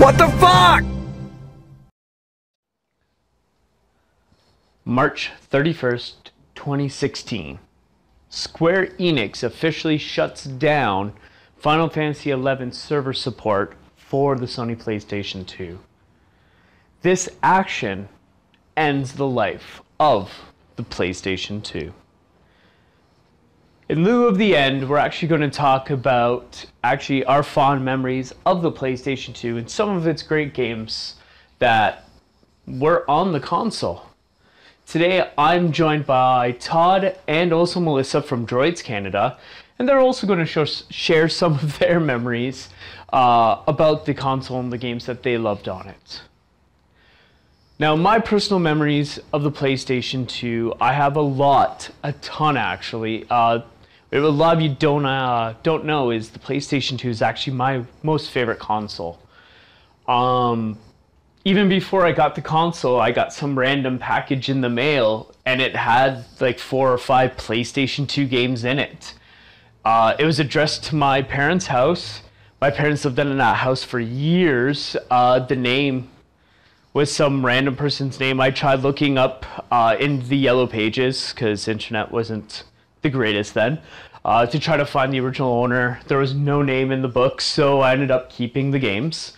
What the fuck? March 31st, 2016. Square Enix officially shuts down Final Fantasy XI server support for the Sony PlayStation 2. This action ends the life of the PlayStation 2. In lieu of the end, we're actually going to talk about our fond memories of the PlayStation 2 and some of its great games that were on the console. Today, I'm joined by Todd and also Melissa from Droids Canada, and they're also going to share some of their memories about the console and the games that they loved on it. Now, my personal memories of the PlayStation 2, I have a ton actually. What a lot of you don't know is the PlayStation 2 is actually my most favorite console. Even before I got the console, I got some random package in the mail, and it had like 4 or 5 PlayStation 2 games in it. It was addressed to my parents' house. My parents lived in that house for years. The name was some random person's name. I tried looking up in the yellow pages, because internet wasn't the greatest then, to try to find the original owner. There was no name in the book, so I ended up keeping the games.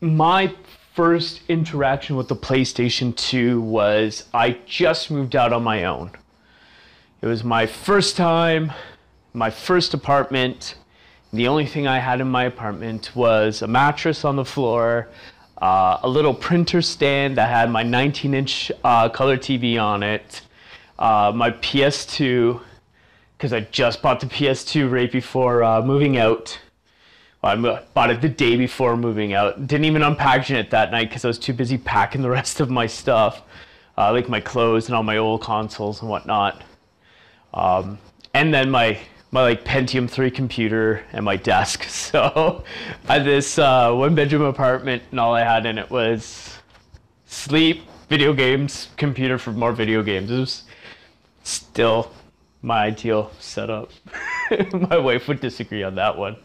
My first interaction with the PlayStation 2 was I just moved out on my own. It was my first time, my first apartment. The only thing I had in my apartment was a mattress on the floor, a little printer stand that had my 19-inch color TV on it, my PS2, because I just bought the PS2 right before moving out. Well, I bought it the day before moving out. Didn't even unpackage it that night because I was too busy packing the rest of my stuff, like my clothes and all my old consoles and whatnot. And then my like Pentium 3 computer and my desk. So I had this 1-bedroom apartment, and all I had in it was sleep, video games, computer for more video games. It was still my ideal setup. My wife would disagree on that one.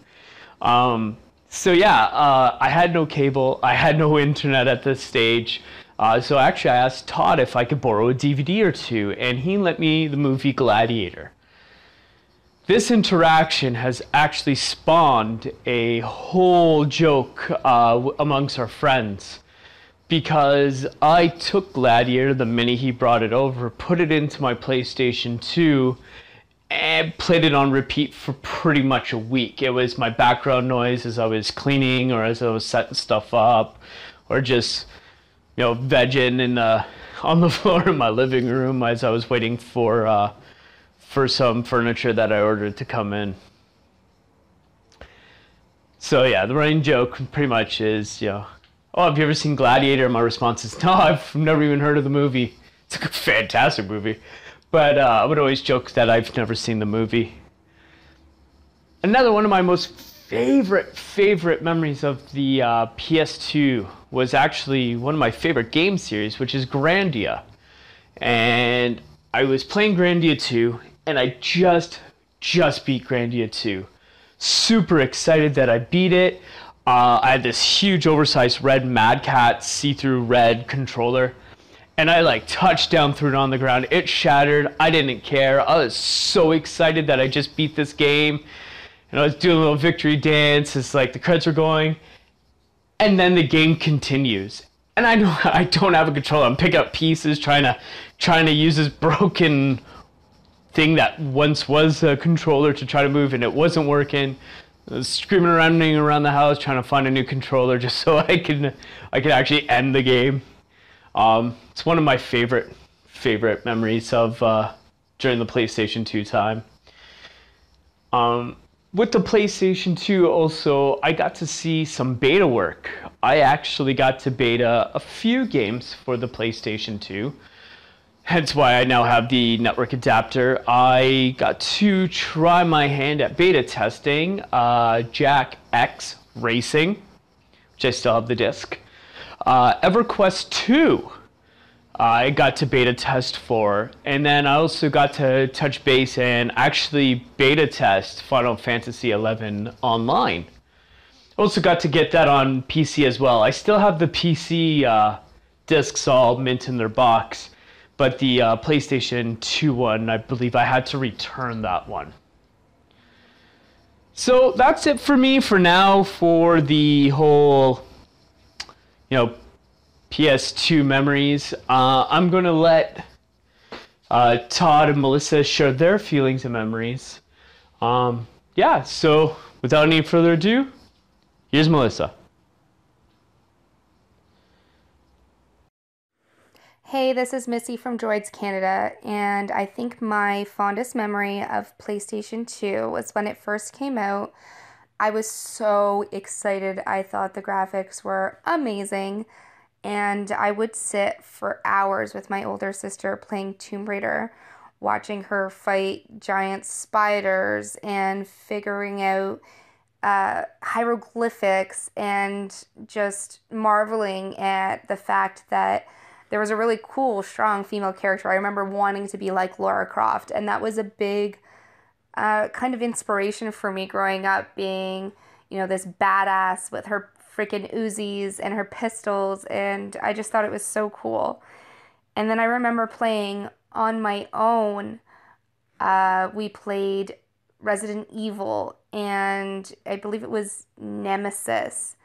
So yeah, I had no cable, I had no internet at this stage. So actually I asked Todd if I could borrow a DVD or two, and he lent me the movie Gladiator. This interaction has actually spawned a whole joke amongst our friends, because I took Gladiator the minute he brought it over, put it into my PlayStation 2, and played it on repeat for pretty much a week. It was my background noise as I was cleaning, or as I was setting stuff up, or just, vegging on the floor in my living room as I was waiting for some furniture that I ordered to come in. So yeah, the running joke pretty much is, oh, have you ever seen Gladiator? My response is, no, I've never even heard of the movie. It's a fantastic movie. But I would always joke that I've never seen the movie. Another one of my most favorite memories of the PS2 was actually one of my favorite game series, which is Grandia. And I was playing Grandia 2, and I just beat Grandia 2. Super excited that I beat it. I had this huge oversized red Mad Cat see-through red controller. And I touched down through it on the ground. It shattered. I didn't care. I was so excited that I just beat this game. And I was doing a little victory dance as the credits were going. And then the game continues. And I know I don't have a controller. I'm picking up pieces, trying to use this broken thing that once was a controller to try to move, and it wasn't working. I was screaming around the house, trying to find a new controller just so I could actually end the game. It's one of my favorite memories of during the PlayStation 2 time. With the PlayStation 2 also, I got to see some beta work. I actually got to beta a few games for the PlayStation 2, hence why I now have the network adapter. I got to try my hand at beta testing Jack X Racing, which I still have the disc. EverQuest 2, I got to beta test for, and then I also got to touch base and actually beta test Final Fantasy XI online. Also got to get that on PC as well. I still have the PC discs all mint in their box, but the PlayStation 2 one, I believe I had to return that one. So that's it for me for now for the whole, PS2 memories. I'm going to let Todd and Melissa share their feelings and memories. Yeah, so without any further ado, here's Melissa. Hey, this is Missy from Droids Canada, and I think my fondest memory of PlayStation 2 was when it first came out. I was so excited. I thought the graphics were amazing, and I would sit for hours with my older sister playing Tomb Raider, watching her fight giant spiders and figuring out hieroglyphics and just marveling at the fact that there was a really cool, strong female character. I remember wanting to be like Lara Croft, and that was a big kind of inspiration for me growing up, being, this badass with her freaking Uzis and her pistols, and I just thought it was so cool. And then I remember playing on my own. We played Resident Evil, and I believe it was Nemesis.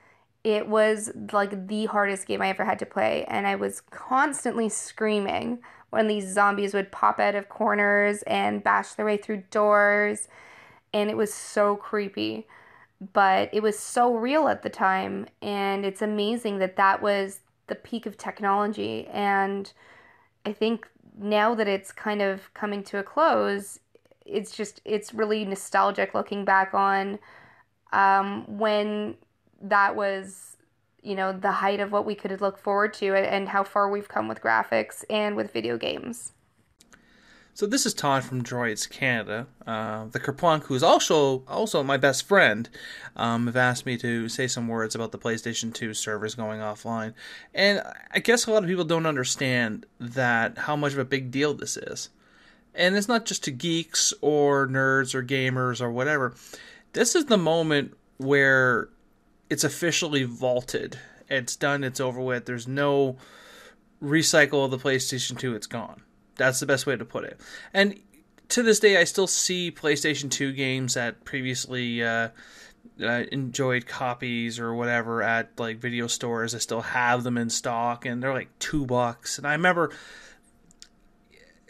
It was like the hardest game I ever had to play, and I was constantly screaming when these zombies would pop out of corners and bash their way through doors, and it was so creepy. But it was so real at the time, and it's amazing that that was the peak of technology. And I think now that it's kind of coming to a close, it's really nostalgic looking back on when that was, the height of what we could look forward to, and how far we've come with graphics and with video games. So this is Todd from Droids Canada. The Kerplunq, who's also my best friend, have asked me to say some words about the PlayStation 2 servers going offline. And I guess a lot of people don't understand that how much of a big deal this is. And it's not just to geeks or nerds or gamers or whatever. This is the moment where it's officially vaulted. It's done, it's over with. There's no recycle of the PlayStation 2, it's gone. That's the best way to put it. And to this day, I still see PlayStation 2 games that previously enjoyed copies or whatever at like video stores. I still have them in stock, and they're like $2. And I remember,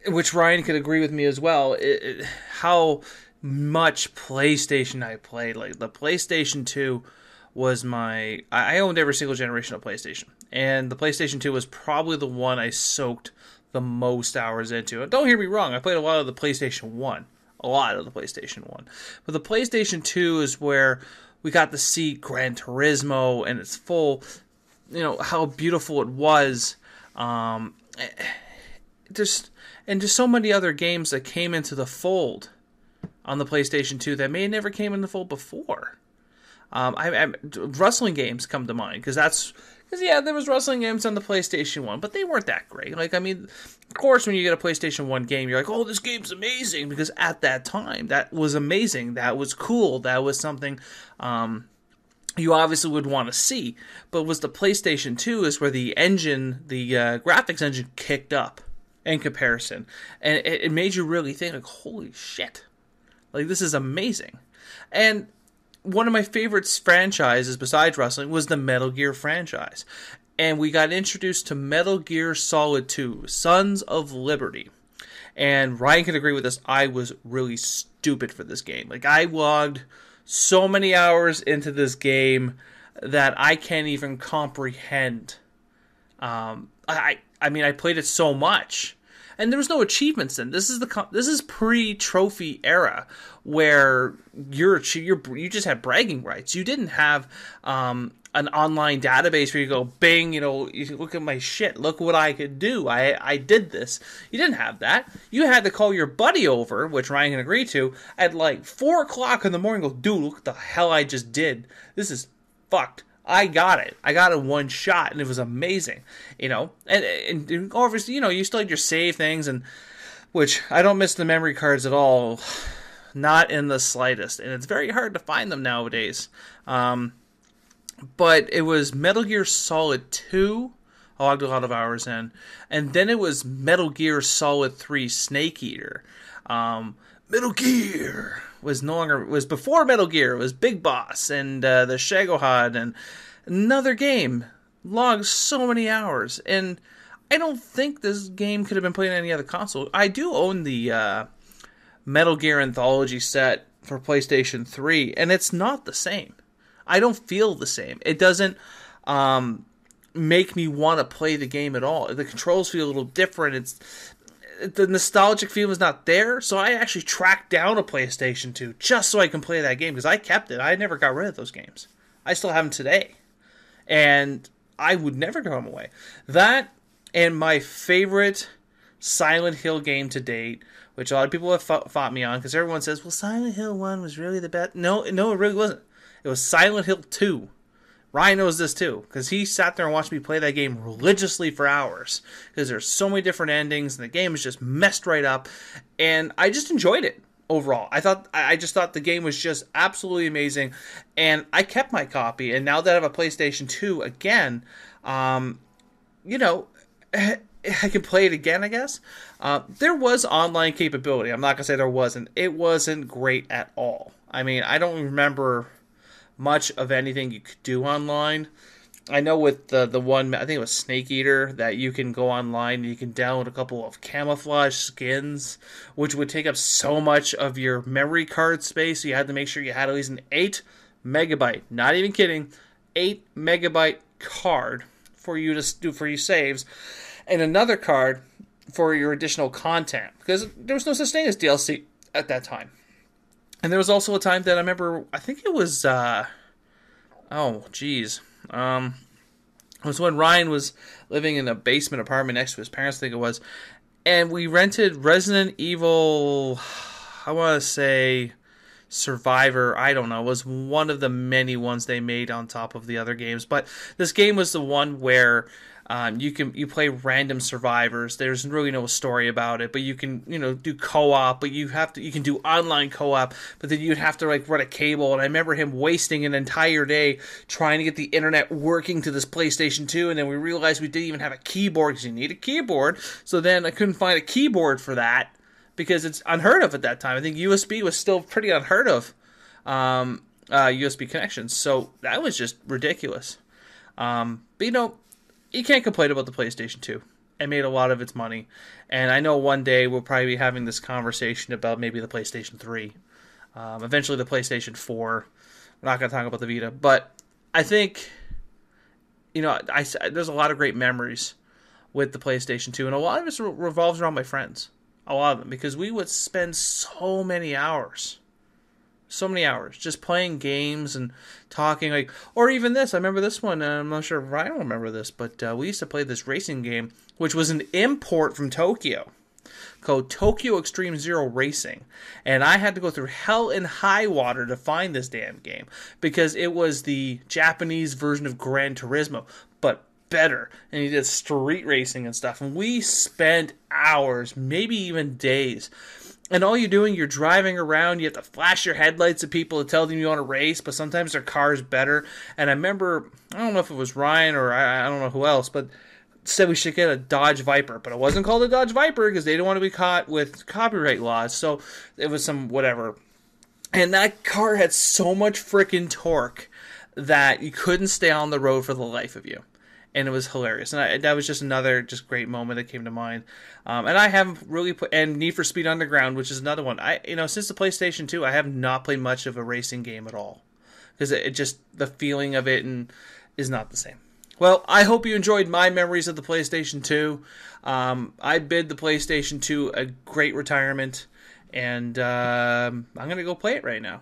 which Ryan could agree with me as well, how much PlayStation I played. Like the PlayStation 2 was I owned every single generation of PlayStation, and the PlayStation 2 was probably the one I soaked the most hours into. Don't hear me wrong, I played a lot of the PlayStation 1. But the PlayStation 2 is where we got to see Gran Turismo and its full, how beautiful it was. Just so many other games that came into the fold on the PlayStation 2 that may have never came in the fold before. Wrestling games come to mind, because there was wrestling games on the PlayStation 1, but they weren't that great. Of course, when you get a PlayStation 1 game, you're like, oh, this game's amazing, because at that time, that was amazing, that was cool, that was something you obviously would want to see. But it was the PlayStation 2 is where the graphics engine kicked up in comparison, and it made you really think, like, holy shit, like, this is amazing. And one of my favorite franchises besides wrestling was the Metal Gear franchise. And we got introduced to Metal Gear Solid 2, Sons of Liberty. And Ryan can agree with this, I was really stupid for this game. Like, I logged so many hours into this game that I can't even comprehend. I played it so much. And there was no achievements then. This is pre-trophy era, where you just had bragging rights. You didn't have an online database where you go, bing, you look at my shit, look what I could do. I did this. You didn't have that. You had to call your buddy over, which Ryan can agree to, at like 4 o'clock in the morning. Go, dude, look what the hell I just did. This is fucked. I got it. I got it in one shot, and it was amazing, And obviously, you still had your save things, and which I don't miss the memory cards at all, not in the slightest. And it's very hard to find them nowadays. but it was Metal Gear Solid 2. I logged a lot of hours in. And then it was Metal Gear Solid 3 Snake Eater. Metal Gear was before Metal Gear. It was Big Boss and the Shagohod and another game. Logged so many hours. And I don't think this game could have been played on any other console. I do own the Metal Gear Anthology set for PlayStation 3, and it's not the same. I don't feel the same. It doesn't make me want to play the game at all. The controls feel a little different. The nostalgic feel is not there, so I actually tracked down a PlayStation 2 just so I can play that game, because I kept it. I never got rid of those games. I still have them today. And I would never throw them away. That and my favorite Silent Hill game to date, which a lot of people have fought me on, because everyone says, well, Silent Hill 1 was really the best. No, it really wasn't. It was Silent Hill 2. Ryan knows this too, because he sat there and watched me play that game religiously for hours, because there's so many different endings, and the game is just messed right up, and I just enjoyed it overall. I just thought the game was just absolutely amazing, and I kept my copy, and now that I have a PlayStation 2 again, you know, I can play it again, I guess. There was online capability. I'm not going to say there wasn't. It wasn't great at all. I mean, I don't remember much of anything you could do online. I know with the one, I think it was Snake Eater, that you can go online and you can download a couple of camouflage skins, which would take up so much of your memory card space. So you had to make sure you had at least an 8 megabyte, not even kidding, 8 megabyte card for you to do for your saves, and another card for your additional content, because there was no such thing as DLC at that time. And there was also a time that I remember, I think it was, it was when Ryan was living in a basement apartment next to his parents, I think it was, and we rented Resident Evil, I want to say Survivor, I don't know, it was one of the many ones they made on top of the other games, but this game was the one where you play random survivors. There's really no story about it, but you can do co-op, but you can do online co-op, but then you'd have to run a cable. And I remember him wasting an entire day trying to get the internet working to this PlayStation 2, and then we realized we didn't even have a keyboard, because you need a keyboard. So then I couldn't find a keyboard for that, because it's unheard of at that time. I think USB was still pretty unheard of, USB connections. So that was just ridiculous. But you can't complain about the PlayStation 2. It made a lot of its money. And I know one day we'll probably be having this conversation about maybe the PlayStation 3. Eventually the PlayStation 4. We're not going to talk about the Vita. But I think, there's a lot of great memories with the PlayStation 2. And a lot of it revolves around my friends. A lot of them. Because we would spend so many hours just playing games and talking, or even this. I remember this one, and I'm not sure if Ryan will remember this, but we used to play this racing game, which was an import from Tokyo, called Tokyo Extreme Zero Racing. And I had to go through hell and high water to find this damn game, because it was the Japanese version of Gran Turismo, but better. And you did street racing and stuff, and we spent hours, maybe even days. And all you're doing, you're driving around, you have to flash your headlights at people to tell them you want to race, but sometimes their car's better. And I remember, I don't know if it was Ryan or I don't know who else, but said we should get a Dodge Viper. But it wasn't called a Dodge Viper because they didn't want to be caught with copyright laws. So it was some whatever. And that car had so much freaking torque that you couldn't stay on the road for the life of you. And it was hilarious. And that was just another great moment that came to mind. And I haven't really and Need for Speed Underground, which is another one. Since the PlayStation 2, I have not played much of a racing game at all. Because it just, the feeling of it is not the same. Well, I hope you enjoyed my memories of the PlayStation 2. I bid the PlayStation 2 a great retirement. And I'm going to go play it right now.